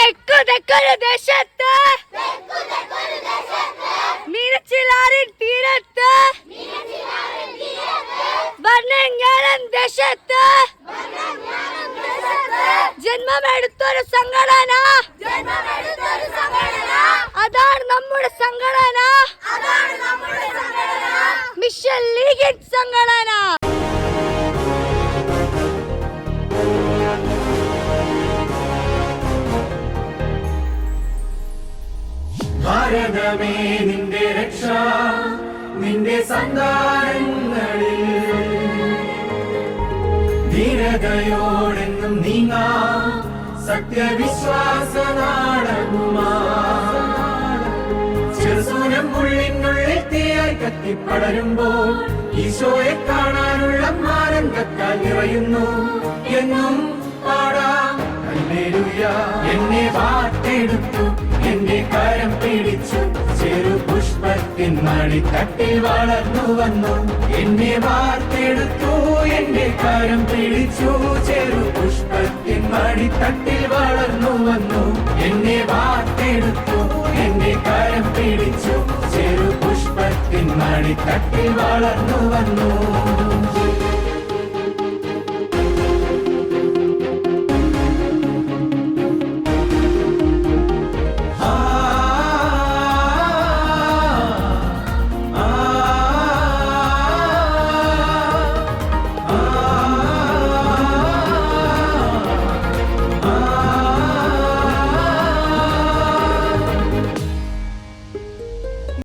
തെക്കൊരു ദേശത്ത് മീനച്ചിലാറിൻ തീരത്ത് വർണ്ണങ്ങാനം ദേശത്ത് ജന്മമെടുത്തൊരു സംഘടന, അതാണ് നമ്മുടെ സംഘടന, മിഷൻ ലീഗിൻ സംഘടന. ഭാരതമേ നിന്റെ രക്ഷ നിന്റെ സന്താനങ്ങളിൽ ധീരതയോടെന്നും നീങ്ങാ സത്യവിശ്വാസ നാടകുമാ ചെറുസൂനം ഉള്ളിനുള്ളിൽ തീയായി കത്തിപ്പടരുമ്പോൾ ഈശോയെ കാണാനുള്ള ആനന്ദത്താൽ നിറയുന്നു എന്നും പാടാം ഹല്ലേലൂയ. എന്നെ വാർത്തെടുത്തു, എന്റെ കരം പിടിച്ചു, ചെറു പുഷ്പത്തിൻ മടിത്തട്ടിൽ വളർന്നു വന്നു. എന്നെ വാർത്തെടുത്തു, എന്റെ കരം പിടിച്ചു, ചെറു പുഷ്പത്തിൻ മടിത്തട്ടിൽ വളർന്നു വന്നു. എന്നെ വാർത്തെടുത്തു, എന്റെ കരം പിടിച്ചു, ചെറു പുഷ്പത്തിൻ മടിത്തട്ടിൽ വളർന്നു വന്നു.